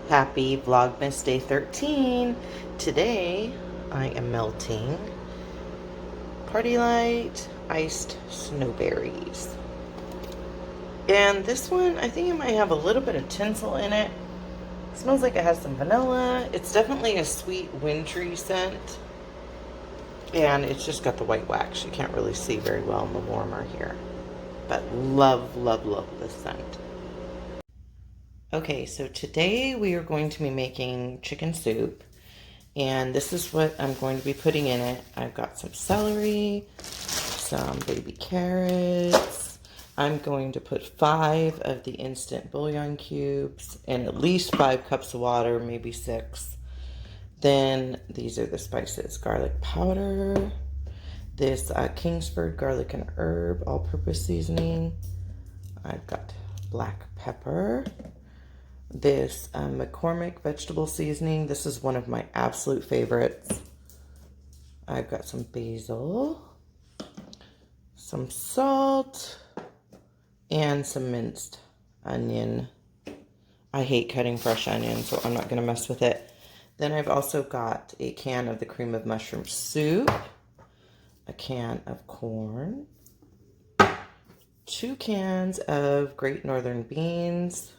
Happy Vlogmas Day 13. Today I am melting Party Light iced snowberries. And this one, I think it might have a little bit of tinsel in it. It smells like it has some vanilla. It's definitely a sweet wintry scent. And it's just got the white wax. You can't really see very well in the warmer here. But love, love, love this scent. Okay, so today we are going to be making chicken soup, and this is what I'm going to be putting in it. I've got some celery, some baby carrots. I'm going to put 5 of the instant bouillon cubes and at least 5 cups of water, maybe 6. Then these are the spices: garlic powder, this Kingsford garlic and herb all-purpose seasoning. I've got black pepper. This McCormick vegetable seasoning. This is one of my absolute favorites. I've got some basil, some salt, and some minced onion. I hate cutting fresh onion, so I'm not going to mess with it. Then I've also got a can of the cream of mushroom soup, a can of corn, 2 cans of Great Northern beans.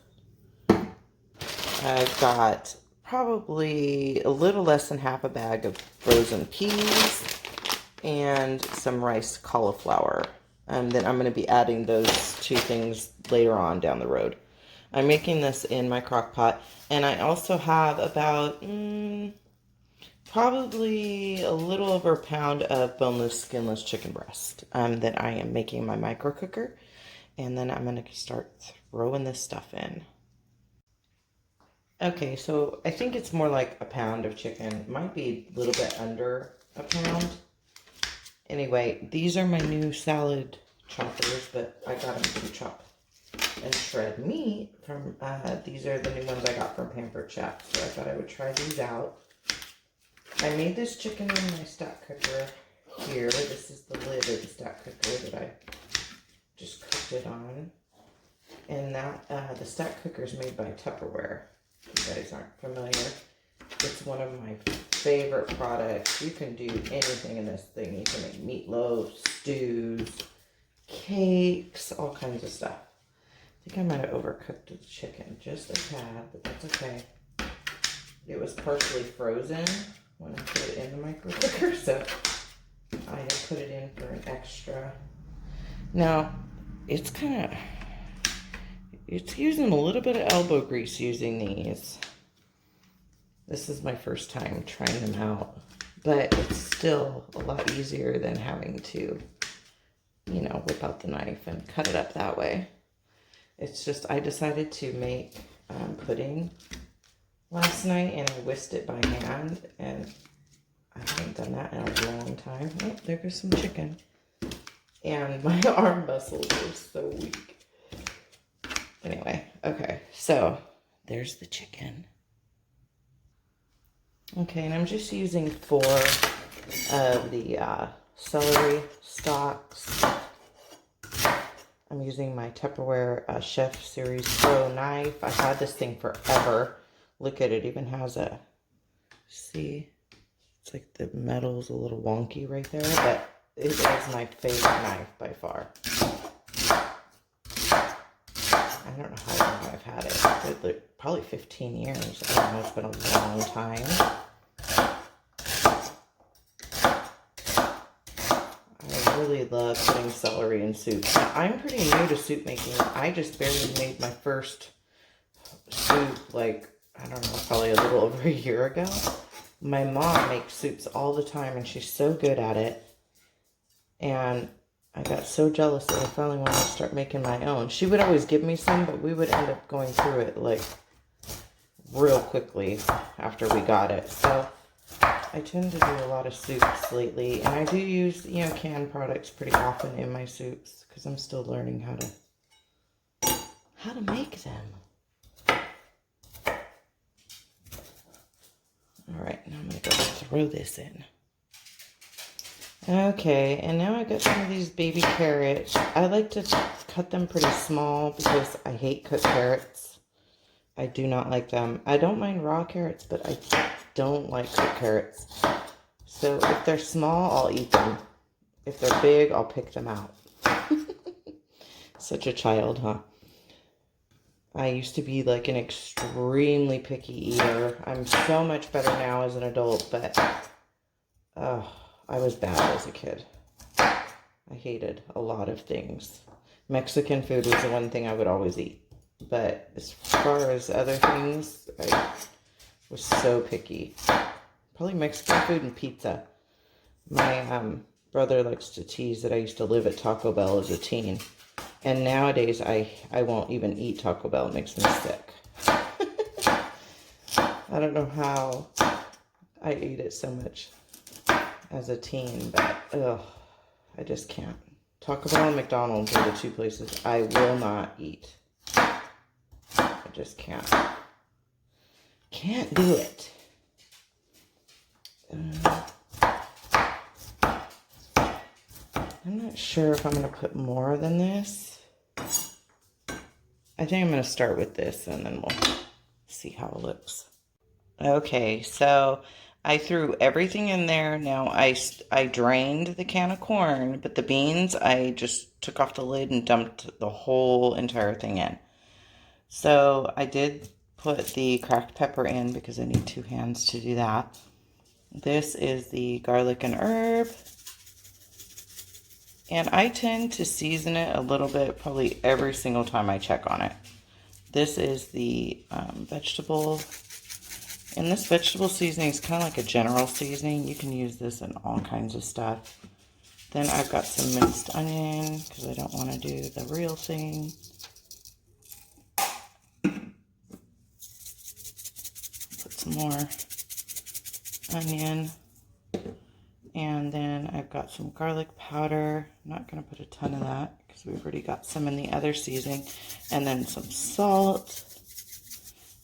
I've got probably a little less than half a bag of frozen peas and some riced cauliflower. And then I'm going to be adding those 2 things later on down the road. I'm making this in my crock pot, and I also have about probably a little over a pound of boneless, skinless chicken breast that I am making in my micro cooker. And then I'm going to start throwing this stuff in. Okay, so I think it's more like a pound of chicken. It might be a little bit under a pound. Anyway, these are my new salad choppers, but I got them to chop and shred meat from, these are the new ones I got from Pampered Chef, so I thought I would try these out. I made this chicken in my stack cooker here. This is the lid of the stack cooker that I just cooked it on. And that, the stack cooker is made by Tupperware. If you guys aren't familiar, it's one of my favorite products. You can do anything in this thing. You can make meatloaf, stews, cakes, all kinds of stuff. I think I might have overcooked the chicken just a tad, but that's okay. It was partially frozen when I put it in the micro cooker, so I had put it in for an extra. Now, it's using a little bit of elbow grease using these. This is my first time trying them out, but it's still a lot easier than having to, you know, whip out the knife and cut it up that way. It's just, I decided to make pudding last night, and I whisked it by hand, and I haven't done that in a long time. Oh, there goes some chicken. And my arm muscles are so weak. Anyway, okay, so there's the chicken. Okay, and I'm just using 4 of the celery stalks. I'm using my Tupperware Chef Series Pro knife. I've had this thing forever. Look at it, even has a, see, it's like the metal's a little wonky right there, but it is my favorite knife by far. I don't know how long I've had it, but probably 15 years. I don't know, it's been a long time. I really love putting celery in soup. Now, I'm pretty new to soup making. I just barely made my first soup, like, I don't know, probably a little over a year ago. My mom makes soups all the time, and she's so good at it. And I got so jealous that I finally wanted to start making my own. She would always give me some, but we would end up going through it like real quickly after we got it. So I tend to do a lot of soups lately, and I do use, you know, canned products pretty often in my soups because I'm still learning how to make them. All right, now I'm going to go throw this in. Okay, and now I got some of these baby carrots. I like to cut them pretty small because I hate cooked carrots. I do not like them. I don't mind raw carrots, but I don't like cooked carrots. So if they're small, I'll eat them. If they're big, I'll pick them out. Such a child, huh? I used to be like an extremely picky eater. I'm so much better now as an adult, but I was bad as a kid. I hated a lot of things. Mexican food was the one thing I would always eat. But as far as other things, I was so picky. Probably Mexican food and pizza. My brother likes to tease that I used to live at Taco Bell as a teen. And nowadays, I won't even eat Taco Bell. It makes me sick. I don't know how I ate it so much as a teen, but ugh, I just can't. Taco Bell and McDonald's are the two places I will not eat. I just can't. Can't do it. I'm not sure if I'm going to put more than this. I think I'm going to start with this and then we'll see how it looks. Okay, so I threw everything in there. Now I drained the can of corn, but the beans, I just took off the lid and dumped the whole entire thing in. So I did put the cracked pepper in because I need 2 hands to do that. This is the garlic and herb. And I tend to season it a little bit probably every single time I check on it. This is the vegetable. And this vegetable seasoning is kind of like a general seasoning. You can use this in all kinds of stuff. Then I've got some minced onion because I don't want to do the real thing. Put some more onion. And then I've got some garlic powder. I'm not going to put a ton of that because we've already got some in the other seasoning. And then some salt.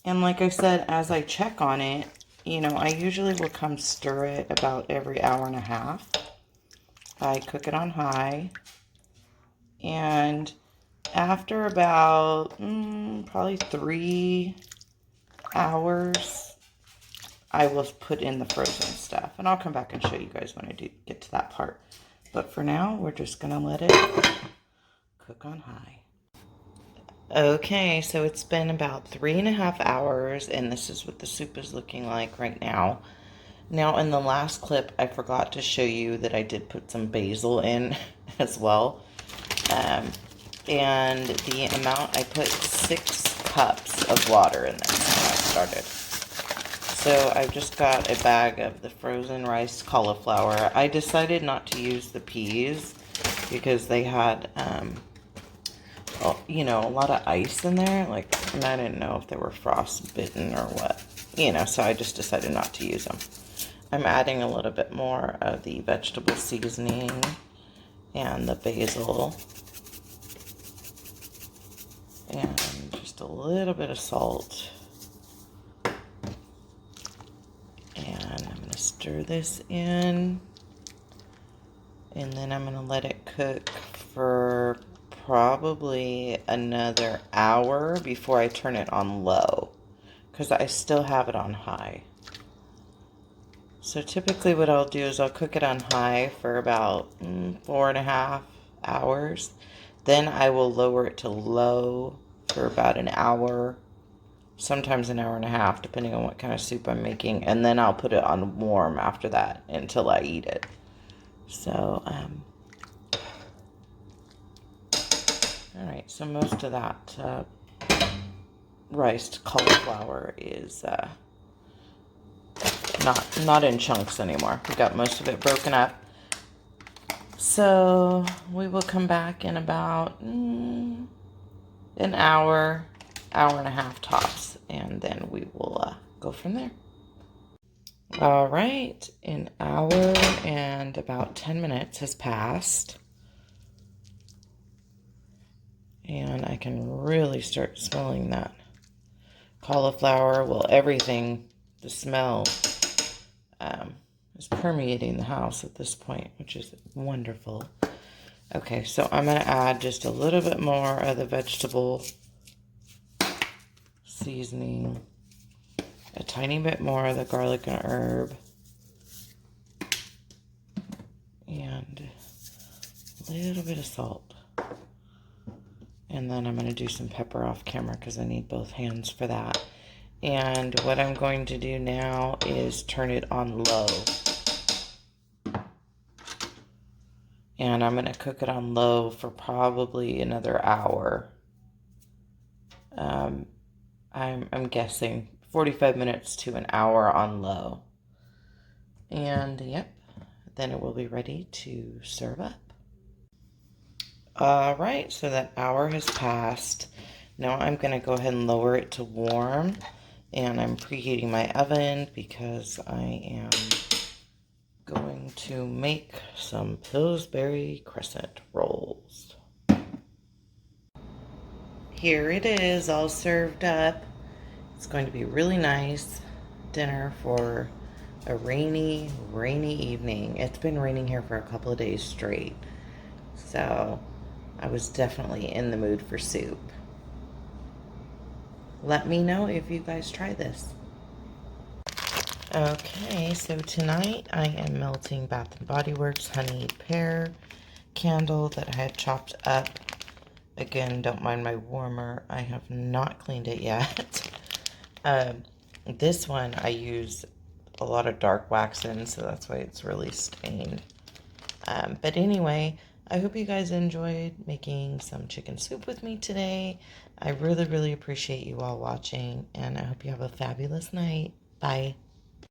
And like I said, as I check on it, you know, I usually will come stir it about every hour and a half. I cook it on high. And after about probably 3 hours, I will put in the frozen stuff. And I'll come back and show you guys when I do get to that part. But for now, we're just going to let it cook on high. Okay, so it's been about 3.5 hours, and this is what the soup is looking like right now. Now, in the last clip, I forgot to show you that I did put some basil in as well. And the amount, I put 6 cups of water in this when I started. So I've just got a bag of the frozen rice cauliflower. I decided not to use the peas because they had, you know, a lot of ice in there. Like, and I didn't know if they were frostbitten or what. You know, so I just decided not to use them. I'm adding a little bit more of the vegetable seasoning and the basil. And just a little bit of salt. And I'm going to stir this in. And then I'm going to let it cook for probably another hour before I turn it on low. Because I still have it on high. So typically what I'll do is I'll cook it on high for about 4.5 hours. Then I will lower it to low for about an hour. Sometimes an hour and a half, depending on what kind of soup I'm making. And then I'll put it on warm after that until I eat it. So, alright, so most of that riced cauliflower is not in chunks anymore. We got most of it broken up. So, we will come back in about an hour and a half tops, and then we will go from there. All right, an hour and about 10 minutes has passed, and I can really start smelling that cauliflower. Well, everything, the smell is permeating the house at this point, which is wonderful. Okay, so I'm going to add just a little bit more of the vegetable seasoning, a tiny bit more of the garlic and herb, and a little bit of salt. And then I'm going to do some pepper off camera because I need both hands for that. And what I'm going to do now is turn it on low. And I'm going to cook it on low for probably another hour. I'm guessing 45 minutes to an hour on low. And yep, then it will be ready to serve up. All right, so that hour has passed. Now I'm going to go ahead and lower it to warm. And I'm preheating my oven because I am going to make some Pillsbury crescent rolls. Here it is, all served up. It's going to be a really nice dinner for a rainy evening. It's been raining here for a couple of days straight. So I was definitely in the mood for soup. Let me know if you guys try this. Okay, so tonight I am melting Bath & Body Works Honey Pear candle that I had chopped up. Again, don't mind my warmer. I have not cleaned it yet. This one I use a lot of dark wax in, so that's why it's really stained. But anyway, I hope you guys enjoyed making some chicken soup with me today. I really appreciate you all watching, and I hope you have a fabulous night. Bye.